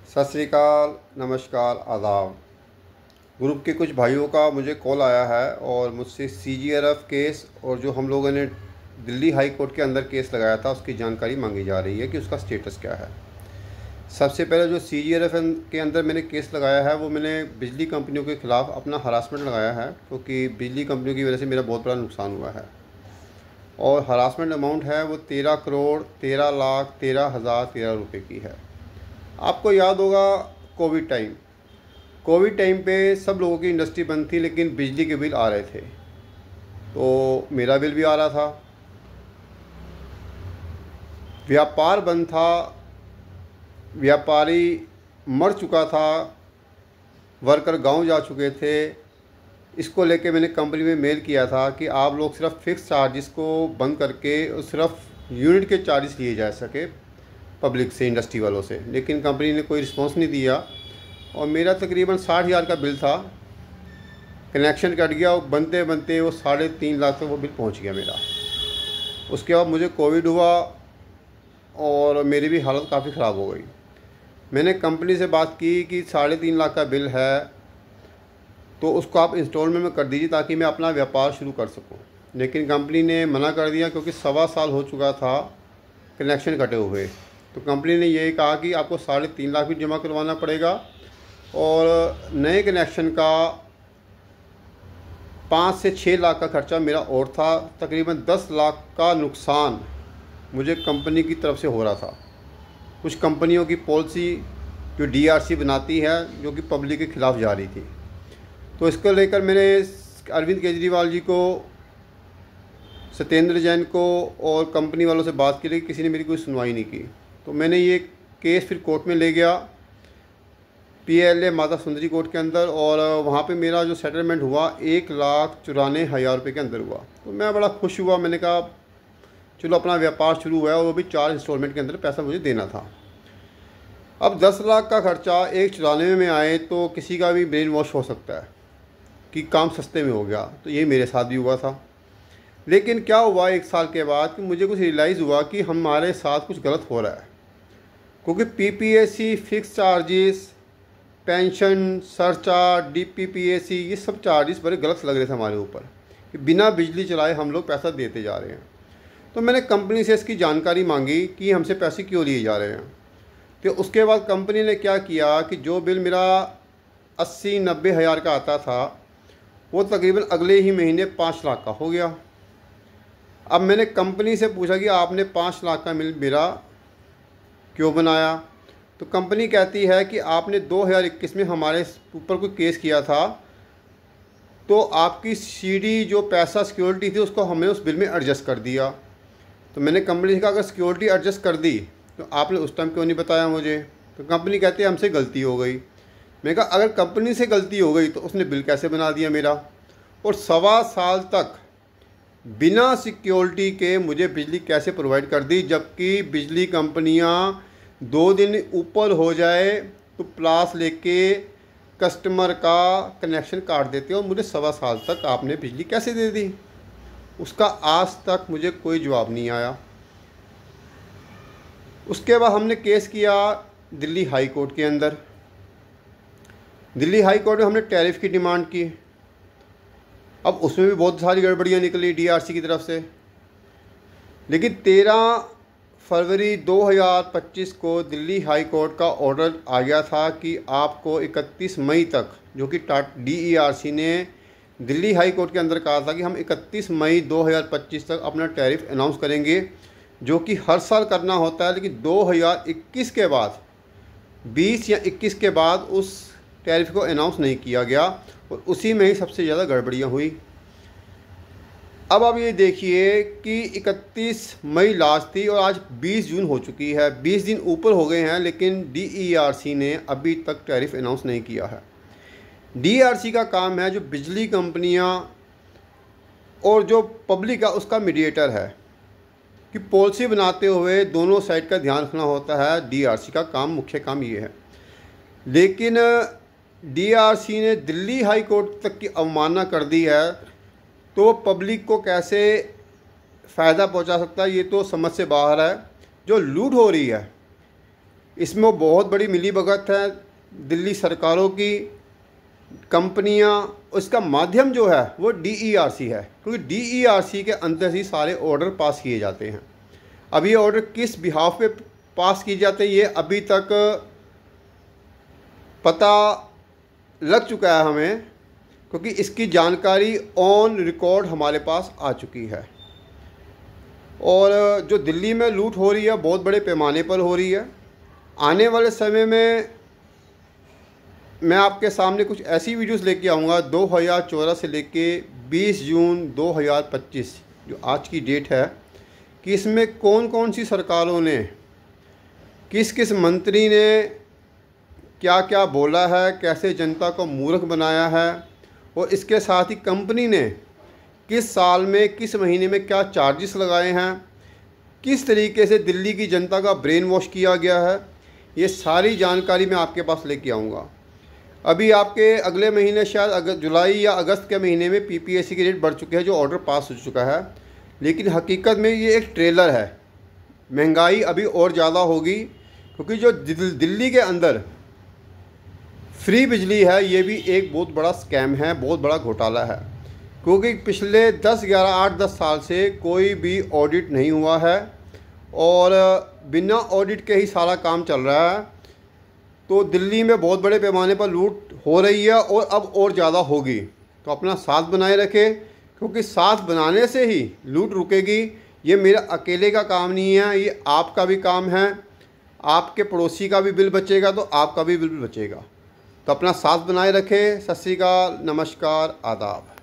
सत श्री अकाल, नमस्कार, आदाब। ग्रुप के कुछ भाइयों का मुझे कॉल आया है और मुझसे CGRF केस और जो हम लोगों ने दिल्ली हाई कोर्ट के अंदर केस लगाया था उसकी जानकारी मांगी जा रही है कि उसका स्टेटस क्या है। सबसे पहले जो CGRF के अंदर मैंने केस लगाया है वो मैंने बिजली कंपनियों के ख़िलाफ़ अपना हरासमेंट लगाया है, क्योंकि बिजली कंपनियों की वजह से मेरा बहुत बड़ा नुकसान हुआ है। और हरासमेंट अमाउंट है वो 13,13,13,13 रुपये की है। आपको याद होगा कोविड टाइम पे सब लोगों की इंडस्ट्री बंद थी, लेकिन बिजली के बिल आ रहे थे। तो मेरा बिल भी आ रहा था, व्यापार बंद था, व्यापारी मर चुका था, वर्कर गांव जा चुके थे। इसको लेके मैंने कंपनी में मेल किया था कि आप लोग सिर्फ फिक्स चार्जेस को बंद करके सिर्फ यूनिट के चार्जेस लिए जा सके पब्लिक से, इंडस्ट्री वालों से। लेकिन कंपनी ने कोई रिस्पॉन्स नहीं दिया और मेरा तकरीबन 60,000 का बिल था। कनेक्शन कट गया और बनते बनते वो 3.5 लाख तक वो बिल पहुंच गया मेरा। उसके बाद मुझे कोविड हुआ और मेरी भी हालत काफ़ी ख़राब हो गई। मैंने कंपनी से बात की कि 3.5 लाख का बिल है तो उसको आप इंस्टॉलमेंट में कर दीजिए ताकि मैं अपना व्यापार शुरू कर सकूं। लेकिन कंपनी ने मना कर दिया, क्योंकि 1.25 साल हो चुका था कनेक्शन कटे हुए। तो कंपनी ने यही कहा कि आपको 3.5 लाख भी जमा करवाना पड़ेगा और नए कनेक्शन का 5 से 6 लाख का खर्चा मेरा और था। तकरीबन 10 लाख का नुकसान मुझे कंपनी की तरफ से हो रहा था। कुछ कंपनियों की पॉलिसी जो DRC बनाती है जो कि पब्लिक के ख़िलाफ़ जा रही थी। तो इसको लेकर मैंने अरविंद केजरीवाल जी को, सत्येंद्र जैन को और कंपनी वालों से बात की, लेकिन किसी ने मेरी कोई सुनवाई नहीं की। तो मैंने ये केस फिर कोर्ट में ले गया, PLA माता सुंदरी कोर्ट के अंदर, और वहाँ पे मेरा जो सेटलमेंट हुआ 1,94,000 रुपये के अंदर हुआ। तो मैं बड़ा खुश हुआ। मैंने कहा चलो अपना व्यापार शुरू हुआ है, और वो भी 4 इंस्टॉलमेंट के अंदर पैसा मुझे देना था। अब 10 लाख का खर्चा 1,94 में आए तो किसी का भी ब्रेन वॉश हो सकता है कि काम सस्ते में हो गया। तो ये मेरे साथ भी हुआ था। लेकिन क्या हुआ 1 साल के बाद कि मुझे कुछ रियलाइज़ हुआ कि हमारे साथ कुछ गलत हो रहा है, क्योंकि PPAC, fix charges, pension, surcharge, DPPAC, ये सब चार्जेस बड़े गलत लग रहे थे हमारे ऊपर कि बिना बिजली चलाए हम लोग पैसा देते जा रहे हैं। तो मैंने कंपनी से इसकी जानकारी मांगी कि हमसे पैसे क्यों लिए जा रहे हैं। तो उसके बाद कंपनी ने क्या किया कि जो बिल मेरा 80-90 हज़ार का आता था वो तकरीबन अगले ही महीने 5 लाख का हो गया। अब मैंने कंपनी से पूछा कि आपने 5 लाख का बिल मेरा क्यों बनाया। तो कंपनी कहती है कि आपने 2021 में हमारे ऊपर कोई केस किया था, तो आपकी CD जो पैसा सिक्योरिटी थी उसको हमने उस बिल में एडजस्ट कर दिया। तो मैंने कंपनी से कहा अगर सिक्योरिटी एडजस्ट कर दी तो आपने उस टाइम क्यों नहीं बताया मुझे। तो कंपनी कहती है हमसे गलती हो गई। मैंने कहा अगर कंपनी से गलती हो गई तो उसने बिल कैसे बना दिया मेरा, और 1.25 साल तक बिना सिक्योरिटी के मुझे बिजली कैसे प्रोवाइड कर दी, जबकि बिजली कंपनियां 2 दिन ऊपर हो जाए तो प्लास लेके कस्टमर का कनेक्शन काट देते हैं, और मुझे 1.25 साल तक आपने बिजली कैसे दे दी। उसका आज तक मुझे कोई जवाब नहीं आया। उसके बाद हमने केस किया दिल्ली हाई कोर्ट के अंदर। दिल्ली हाई कोर्ट में हमने टैरिफ की डिमांड की। अब उसमें भी बहुत सारी गड़बड़ियाँ निकली DRC की तरफ से। लेकिन 13 फरवरी 2025 को दिल्ली हाई कोर्ट का ऑर्डर आ गया था कि आपको 31 मई तक, जो कि DERC ने दिल्ली हाई कोर्ट के अंदर कहा था कि हम 31 मई 2025 तक अपना टैरिफ अनाउंस करेंगे, जो कि हर साल करना होता है। लेकिन 2021 के बाद, 20 या 21 के बाद उस टैरिफ को अनाउंस नहीं किया गया, और उसी में ही सबसे ज़्यादा गड़बड़ियाँ हुई। अब आप ये देखिए कि 31 मई लास्ट थी और आज 20 जून हो चुकी है, 20 दिन ऊपर हो गए हैं, लेकिन DERC ने अभी तक टैरिफ अनाउंस नहीं किया है। DERC का काम है जो बिजली कंपनियां और जो पब्लिक है उसका मीडिएटर है, कि पॉलिसी बनाते हुए दोनों साइड का ध्यान रखना होता है। DERC का काम, मुख्य काम ये है। लेकिन DERC ने दिल्ली हाई कोर्ट तक की अवमानना कर दी है, तो पब्लिक को कैसे फ़ायदा पहुंचा सकता है ये तो समझ से बाहर है। जो लूट हो रही है इसमें वो बहुत बड़ी मिलीभगत है दिल्ली सरकारों की, कंपनियां, उसका माध्यम जो है वो DERC है, क्योंकि DERC के अंदर ही सारे ऑर्डर पास किए जाते हैं। अब ये ऑर्डर किस बिहाफ पे पास किए जाते हैं ये अभी तक पता लग चुका है हमें, क्योंकि इसकी जानकारी ऑन रिकॉर्ड हमारे पास आ चुकी है। और जो दिल्ली में लूट हो रही है बहुत बड़े पैमाने पर हो रही है। आने वाले समय में मैं आपके सामने कुछ ऐसी वीडियोस लेके आऊँगा 2014 से लेके 20 जून 2025 जो आज की डेट है, कि इसमें कौन कौन सी सरकारों ने, किस किस मंत्री ने क्या क्या बोला है, कैसे जनता को मूर्ख बनाया है, और इसके साथ ही कंपनी ने किस साल में किस महीने में क्या चार्जेस लगाए हैं, किस तरीके से दिल्ली की जनता का ब्रेन वॉश किया गया है, ये सारी जानकारी मैं आपके पास लेके आऊँगा। अभी आपके अगले महीने शायद जुलाई या अगस्त के महीने में PPSC की रेट बढ़ चुके हैं, जो ऑर्डर पास हो चुका है, लेकिन हकीकत में ये एक ट्रेलर है। महंगाई अभी और ज़्यादा होगी, क्योंकि जो दिल्ली के अंदर फ्री बिजली है ये भी एक बहुत बड़ा स्कैम है, बहुत बड़ा घोटाला है, क्योंकि पिछले 8-10 साल से कोई भी ऑडिट नहीं हुआ है और बिना ऑडिट के ही सारा काम चल रहा है। तो दिल्ली में बहुत बड़े पैमाने पर लूट हो रही है और अब और ज़्यादा होगी। तो अपना साथ बनाए रखें, क्योंकि साथ बनाने से ही लूट रुकेगी। ये मेरा अकेले का काम नहीं है, ये आपका भी काम है। आपके पड़ोसी का भी बिल बचेगा तो आपका भी बिल बचेगा। तो अपना साथ बनाए रखें। सत श्री अकाल, नमस्कार, आदाब।